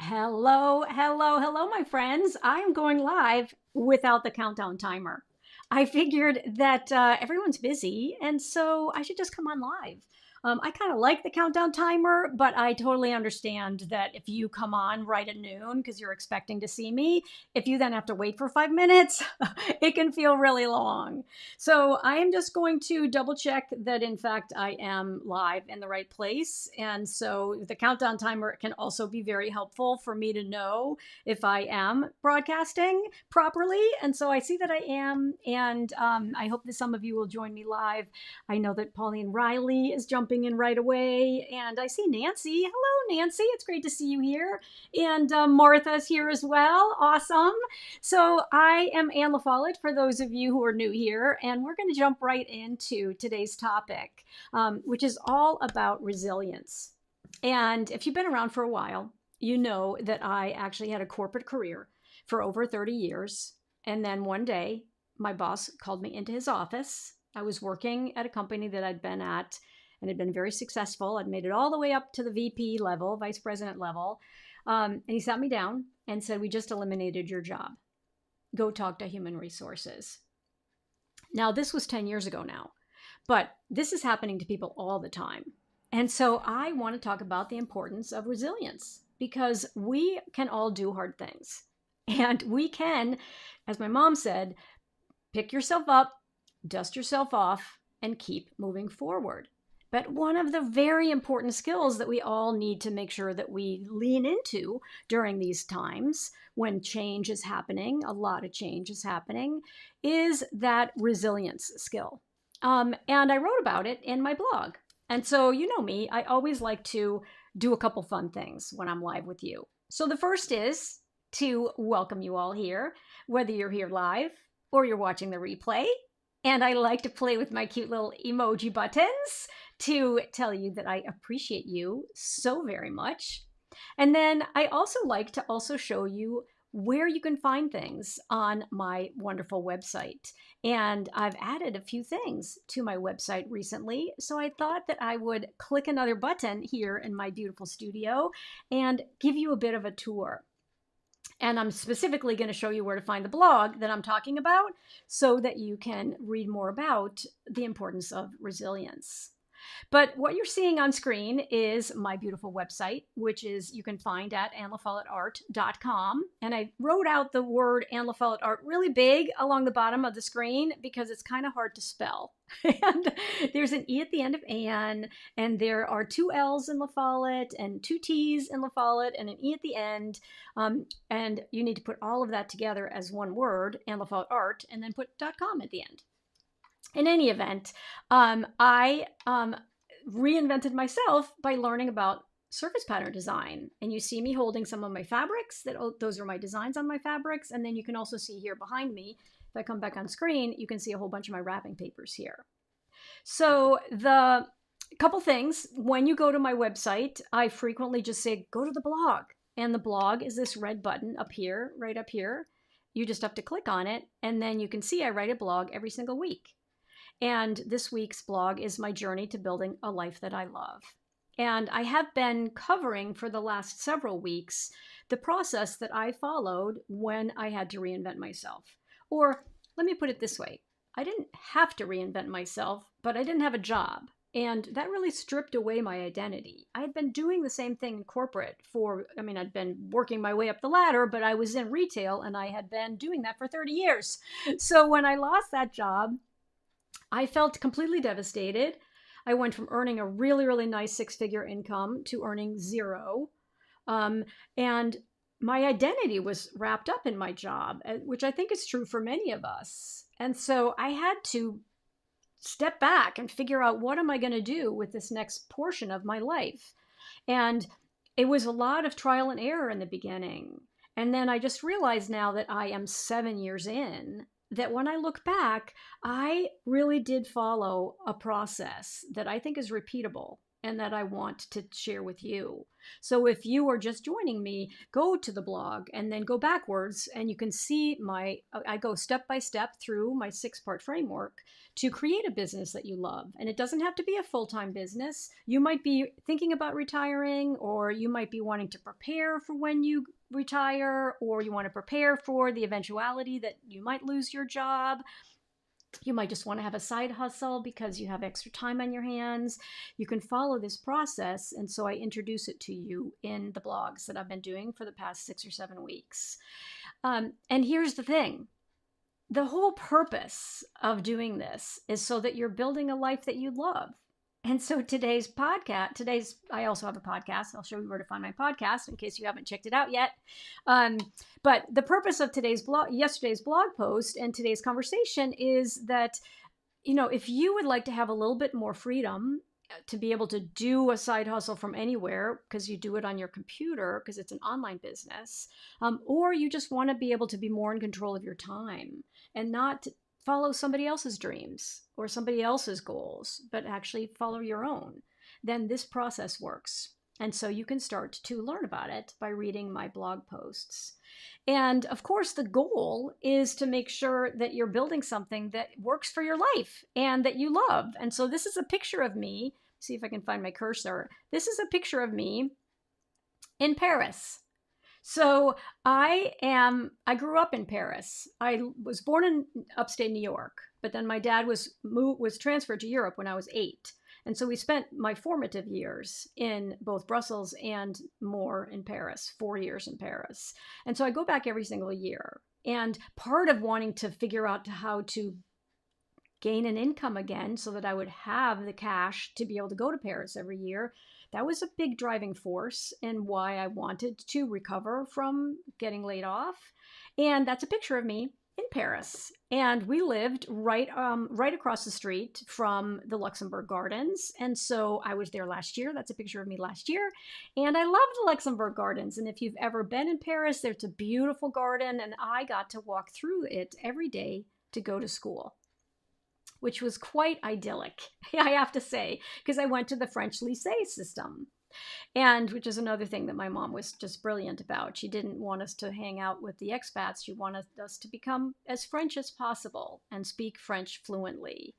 Hello, hello, hello, my friends. I'm going live without the countdown timer. I figured that everyone's busy, and so I should just come on live. I kind of like the countdown timer, but I totally understand that if you come on right at noon because you're expecting to see me, if you then have to wait for 5 minutes, it can feel really long. So I am just going to double check that, in fact, I am live in the right place. And so the countdown timer can also be very helpful for me to know if I am broadcasting properly. And so I see that I am. And I hope that some of you will join me live. I know that Pauline Riley is jumping in right away. And I see Nancy. Hello, Nancy. It's great to see you here. And Martha's here as well. Awesome. So I am Anne LaFollette, for those of you who are new here, and we're going to jump right into today's topic, which is all about resilience. And if you've been around for a while, you know that I actually had a corporate career for over 30 years. And then one day, my boss called me into his office. I was working at a company that I'd been at and had been very successful. I'd made it all the way up to the VP level, vice president level. And he sat me down and said, "We just eliminated your job. Go talk to human resources." Now, this was 10 years ago now, but this is happening to people all the time. And so I want to talk about the importance of resilience because we can all do hard things. And we can, as my mom said, pick yourself up, dust yourself off, and keep moving forward. But one of the very important skills that we all need to make sure that we lean into during these times when change is happening, a lot of change is happening, is that resilience skill. And I wrote about it in my blog. And so, you know me, I always like to do a couple fun things when I'm live with you. So the first is to welcome you all here, whether you're here live or you're watching the replay. And I like to play with my cute little emoji buttons to tell you that I appreciate you so very much. And then I also like to also show you where you can find things on my wonderful website. And I've added a few things to my website recently. So I thought that I would click another button here in my beautiful studio and give you a bit of a tour. And I'm specifically going to show you where to find the blog that I'm talking about so that you can read more about the importance of resilience. But what you're seeing on screen is my beautiful website, which is you can find at AnneLaFolletteArt.com. And I wrote out the word Anne LaFollette Art really big along the bottom of the screen because it's kind of hard to spell. And there's an E at the end of Anne, and there are two L's in LaFollette and two T's in LaFollette and an E at the end. And you need to put all of that together as one word, Anne LaFollette Art, and then put .com at the end. In any event, I reinvented myself by learning about surface pattern design. And you see me holding some of my fabrics. Those are my designs on my fabrics. And then you can also see here behind me, if I come back on screen, you can see a whole bunch of my wrapping papers here. So the couple things, when you go to my website, I frequently just say, go to the blog. And the blog is this red button up here, right up here. You just have to click on it. And then you can see I write a blog every single week. And this week's blog is my journey to building a life that I love. And I have been covering for the last several weeks the process that I followed when I had to reinvent myself. Or let me put it this way. I didn't have to reinvent myself, but I didn't have a job. And that really stripped away my identity. I had been doing the same thing in corporate I'd been working my way up the ladder, but I was in retail and I had been doing that for 30 years. So when I lost that job, I felt completely devastated. I went from earning a really, really nice six-figure income to earning zero. And my identity was wrapped up in my job, which I think is true for many of us. And so I had to step back and figure out, what am I going to do with this next portion of my life? And it was a lot of trial and error in the beginning. And then I just realized now that I am 7 years in, that when I look back, I really did follow a process that I think is repeatable. and that I want to share with you. So if you are just joining me, go to the blog and then go backwards, and you can see I go step by step through my 6-part framework to create a business that you love. And it doesn't have to be a full-time business. You might be thinking about retiring, or you might be wanting to prepare for when you retire, or you want to prepare for the eventuality that you might lose your job. You might just want to have a side hustle because you have extra time on your hands. You can follow this process. And so I introduce it to you in the blogs that I've been doing for the past 6 or 7 weeks. And here's the thing. The whole purpose of doing this is so that you're building a life that you love. And so I also have a podcast. I'll show you where to find my podcast in case you haven't checked it out yet. But the purpose of yesterday's blog post and today's conversation is that, if you would like to have a little bit more freedom to be able to do a side hustle from anywhere because you do it on your computer because it's an online business, or you just want to be able to be more in control of your time and not follow somebody else's dreams or somebody else's goals, but actually follow your own, then this process works. And so you can start to learn about it by reading my blog posts. And of course, the goal is to make sure that you're building something that works for your life and that you love. And so this is a picture of me. See if I can find my cursor. This is a picture of me in Paris. So I grew up in Paris. I was born in upstate New York, but then my dad was transferred to Europe when I was 8. And so we spent my formative years in both Brussels and more in Paris, 4 years in Paris. And so I go back every single year. And part of wanting to figure out how to gain an income again so that I would have the cash to be able to go to Paris every year, that was a big driving force in why I wanted to recover from getting laid off. And that's a picture of me in Paris. And we lived right across the street from the Luxembourg Gardens. And so I was there last year. That's a picture of me last year. And I love the Luxembourg Gardens. And if you've ever been in Paris, there's a beautiful garden. And I got to walk through it every day to go to school, which was quite idyllic, I have to say, because I went to the French lycée system, and which is another thing that my mom was just brilliant about. She didn't want us to hang out with the expats. She wanted us to become as French as possible and speak French fluently.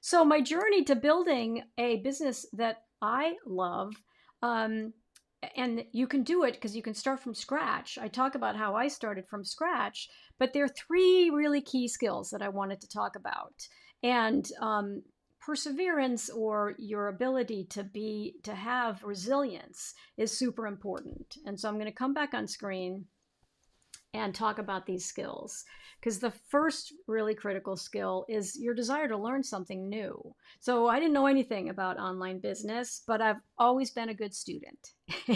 So my journey to building a business that I love, and you can do it because you can start from scratch. I talk about how I started from scratch, but there are 3 really key skills that I wanted to talk about. And perseverance, or your ability to have resilience, is super important. And so I'm going to come back on screen and talk about these skills, because the first really critical skill is your desire to learn something new. So I didn't know anything about online business, but I've always been a good student.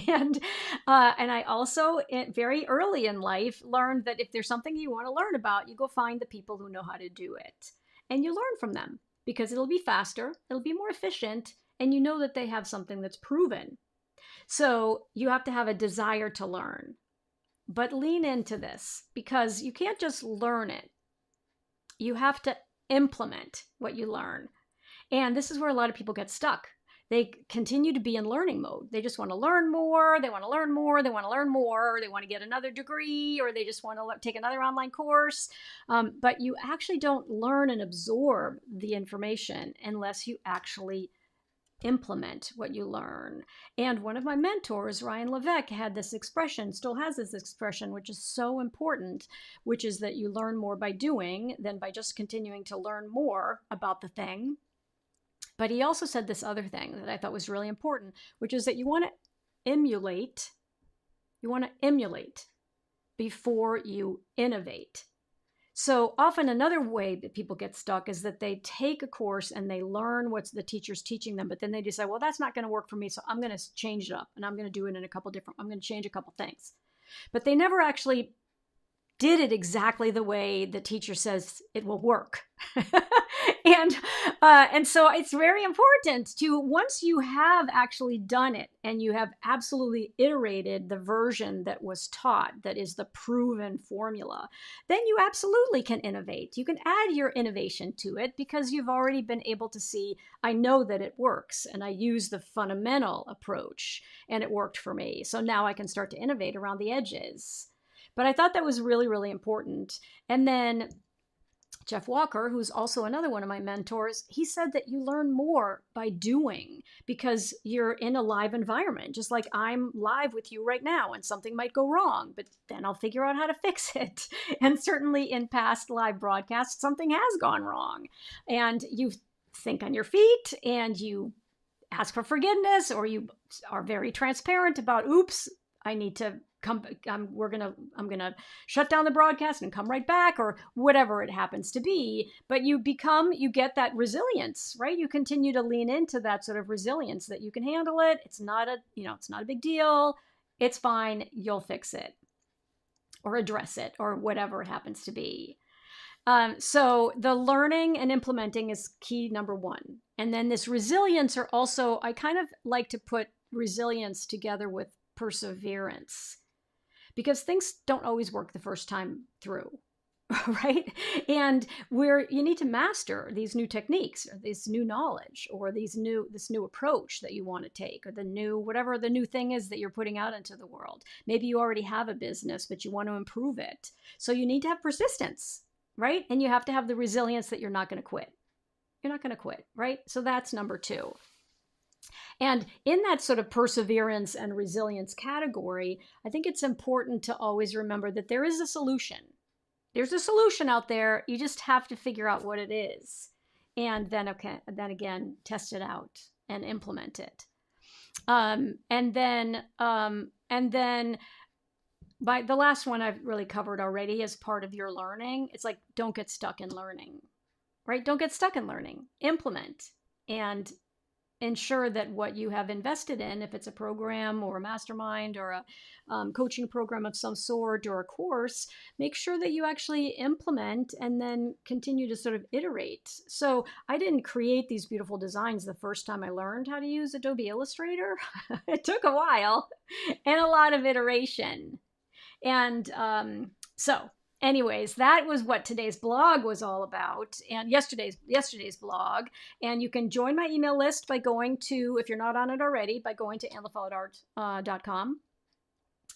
and I also, very early in life, learned that if there's something you want to learn about, you go find the people who know how to do it. And you learn from them, because it'll be faster, it'll be more efficient, and you know that they have something that's proven. So you have to have a desire to learn. But lean into this, because you can't just learn it. You have to implement what you learn. And this is where a lot of people get stuck. They continue to be in learning mode. They just want to learn more. They want to learn more. They want to learn more. Or they want to get another degree, or they just want to take another online course. But you actually don't learn and absorb the information unless you actually implement what you learn. And one of my mentors, Ryan Levesque, had this expression, still has this expression, which is so important, which is that you learn more by doing than by just continuing to learn more about the thing. But he also said this other thing that I thought was really important, which is that you want to emulate. You want to emulate before you innovate. So often another way that people get stuck is that they take a course and they learn what the teacher's teaching them, but then they decide, well, that's not going to work for me, so I'm going to change it up, and I'm going to do it in I'm going to change a couple things. But they never actually did it exactly the way the teacher says it will work. and and so it's very important to, once you have actually done it and you have absolutely iterated the version that was taught, that is the proven formula, then you absolutely can innovate. You can add your innovation to it because you've already been able to see, I know that it works and I use the fundamental approach and it worked for me. So now I can start to innovate around the edges. But I thought that was really, really important. And then Jeff Walker, who's also another one of my mentors, he said that you learn more by doing because you're in a live environment, just like I'm live with you right now, and something might go wrong, but then I'll figure out how to fix it. And certainly in past live broadcasts, something has gone wrong. And you think on your feet and you ask for forgiveness, or you are very transparent about, oops, I need to come, I'm gonna shut down the broadcast and come right back, or whatever it happens to be. But you get that resilience, right? You continue to lean into that sort of resilience that you can handle it. It's not a big deal. It's fine. You'll fix it or address it or whatever it happens to be. So the learning and implementing is key number one. And then this resilience are also, I kind of like to put resilience together with perseverance, because things don't always work the first time through, right? And you need to master these new techniques, or this new knowledge, or this new approach that you want to take, or whatever the new thing is that you're putting out into the world. Maybe you already have a business, but you want to improve it. So you need to have persistence, right? And you have to have the resilience that you're not going to quit. You're not going to quit, right? So that's number two. And in that sort of perseverance and resilience category, I think it's important to always remember that there is a solution. There's a solution out there. You just have to figure out what it is. And then again, test it out and implement it. And then by the last one I've really covered already as part of your learning, it's like, don't get stuck in learning, right? Don't get stuck in learning. Implement and ensure that what you have invested in, if it's a program or a mastermind or a coaching program of some sort or a course, make sure that you actually implement and then continue to sort of iterate. So I didn't create these beautiful designs the first time I learned how to use Adobe Illustrator. It took a while and a lot of iteration. And anyways, that was what today's blog was all about, and yesterday's blog. And you can join my email list by going to, if you're not on it already, by going to annafollowart.com.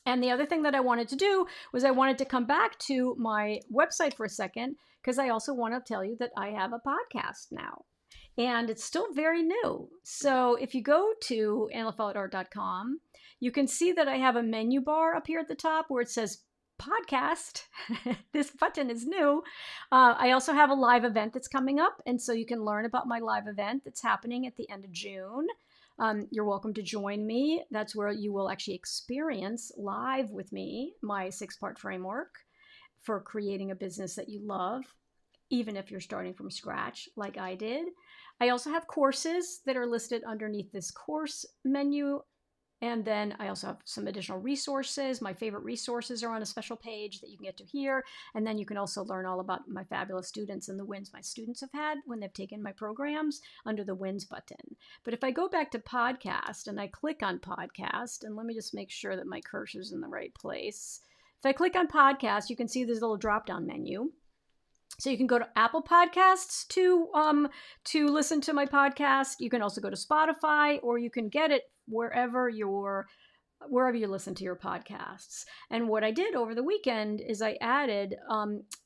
And the other thing that I wanted to do was I wanted to come back to my website for a second, because I also want to tell you that I have a podcast now. And it's still very new. So if you go to annafollowart.com, you can see that I have a menu bar up here at the top where it says podcast. This button is new. I also have a live event that's coming up. And so you can learn about my live event that's happening at the end of June. You're welcome to join me. That's where you will actually experience live with me my 6-part framework for creating a business that you love, even if you're starting from scratch like I did. I also have courses that are listed underneath this course menu. And then I also have some additional resources. My favorite resources are on a special page that you can get to here. And then you can also learn all about my fabulous students and the wins my students have had when they've taken my programs under the wins button. But if I go back to podcast and I click on podcast, and let me just make sure that my cursor's in the right place. If I click on podcast, you can see there's a little drop-down menu. So you can go to Apple Podcasts to listen to my podcast. You can also go to Spotify, or you can get it wherever you listen to your podcasts. And what I did over the weekend is I added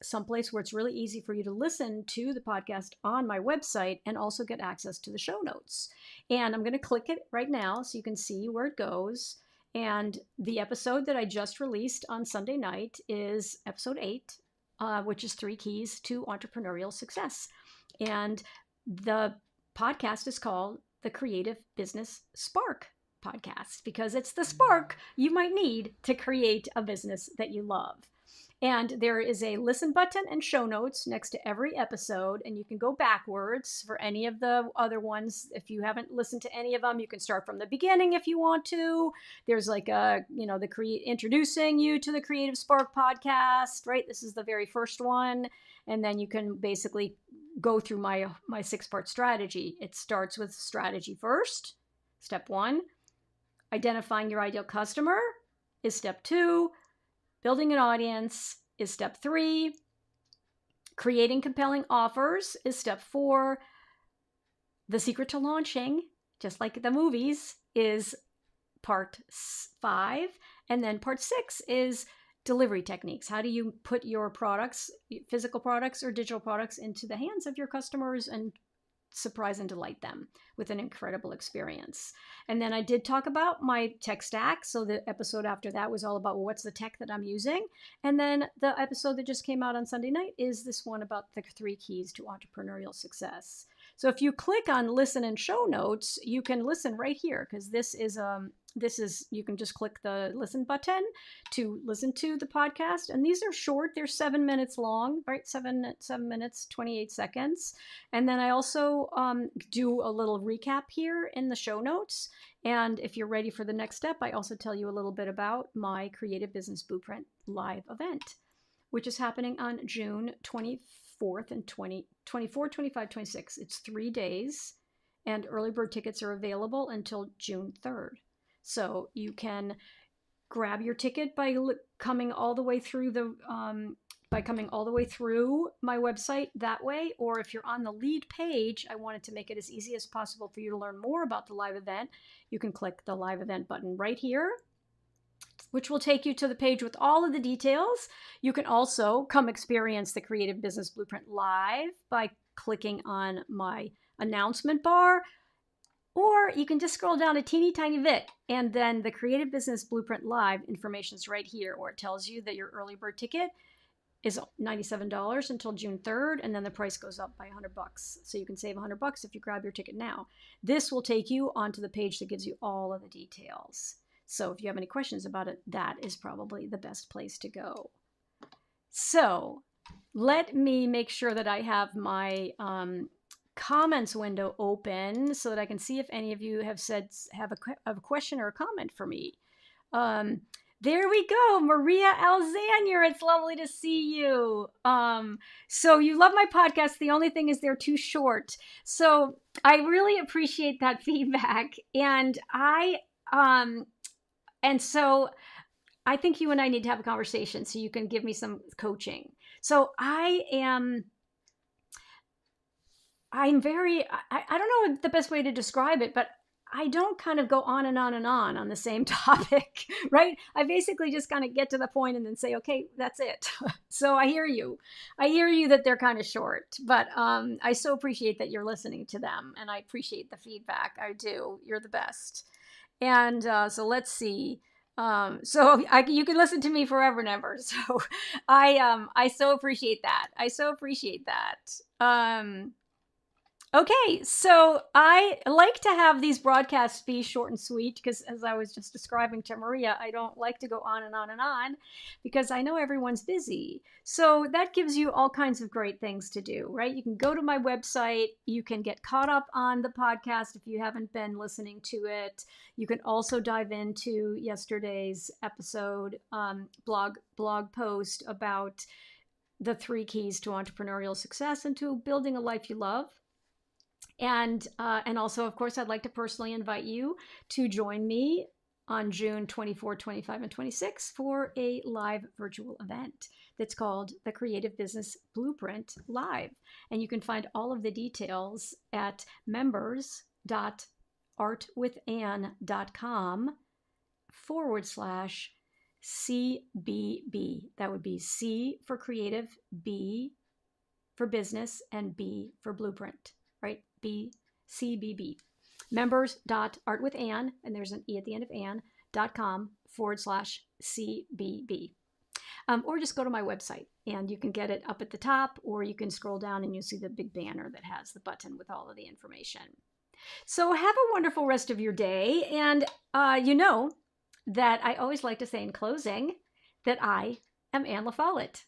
someplace where it's really easy for you to listen to the podcast on my website and also get access to the show notes. And I'm going to click it right now so you can see where it goes. And the episode that I just released on Sunday night is episode 8. Which is 3 keys to entrepreneurial success. And the podcast is called the Creative Business Spark Podcast, because it's the spark you might need to create a business that you love. And there is a listen button and show notes next to every episode, and you can go backwards for any of the other ones. If you haven't listened to any of them, you can start from the beginning if you want to. There's like introducing you to the Creative Spark podcast, right? This is the very first one. And then you can basically go through my 6-part strategy. It starts with strategy first. Step 1, identifying your ideal customer is step 2. Building an audience is step 3. Creating compelling offers is step 4. The secret to launching, just like the movies, is part 5. And then part 6 is delivery techniques. How do you put your products, physical products or digital products, into the hands of your customers and surprise and delight them with an incredible experience? And then I did talk about my tech stack. So the episode after that was all about, well, what's the tech that I'm using? And then the episode that just came out on Sunday night is this one about the 3 keys to entrepreneurial success. So if you click on listen and show notes, you can listen right here, because this is you can just click the listen button to listen to the podcast. And these are short. They're 7 minutes long, right? 7 minutes, 28 seconds. And then I also do a little recap here in the show notes. And if you're ready for the next step, I also tell you a little bit about my Creative Business Blueprint live event, which is happening on June 24th and 24, 25, 26. It's 3 days, and early bird tickets are available until June 3rd. So you can grab your ticket by coming all the way through my website that way. Or if you're on the lead page, I wanted to make it as easy as possible for you to learn more about the live event. You can click the live event button right here, which will take you to the page with all of the details. You can also come experience the Creative Business Blueprint live by clicking on my announcement bar. Or you can just scroll down a teeny tiny bit, and then the Creative Business Blueprint Live information is right here, where it tells you that your early bird ticket is $97 until June 3rd, and then the price goes up by $100. So you can save $100 if you grab your ticket now. This will take you onto the page that gives you all of the details. So if you have any questions about it, that is probably the best place to go. So let me make sure that I have my comments window open so that I can see if any of you have a question or a comment for me. There we go, Maria Alzanier. It's lovely to see you. So you love my podcast. The only thing is they're too short. So I really appreciate that feedback, and so I think you and I need to have a conversation so you can give me some coaching. So I'm very, I don't know the best way to describe it, but I don't kind of go on and on and on the same topic, right? I basically just kind of get to the point and then say, okay, that's it. So I hear you. I hear you that they're kind of short, but I so appreciate that you're listening to them, and I appreciate the feedback. I do. You're the best. And so let's see. You can listen to me forever and ever. So I so appreciate that. I so appreciate that. Okay, so I like to have these broadcasts be short and sweet because, as I was just describing to Maria, I don't like to go on and on and on because I know everyone's busy. So that gives you all kinds of great things to do, right? You can go to my website. You can get caught up on the podcast if you haven't been listening to it. You can also dive into yesterday's episode blog post about the 3 keys to entrepreneurial success and to building a life you love. And also, of course, I'd like to personally invite you to join me on June 24, 25, and 26 for a live virtual event that's called the Creative Business Blueprint Live. And you can find all of the details at members.artwithann.com/CBB. That would be C for creative, B for business, and B for blueprint, right? CBB. Members.artwithann, and there's an E at the end of Ann.com/CBB. Or just go to my website and you can get it up at the top, or you can scroll down and you'll see the big banner that has the button with all of the information. So have a wonderful rest of your day. And you know that I always like to say in closing that I am Anne LaFollette,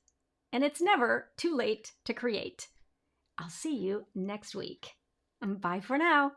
and it's never too late to create. I'll see you next week. Bye for now.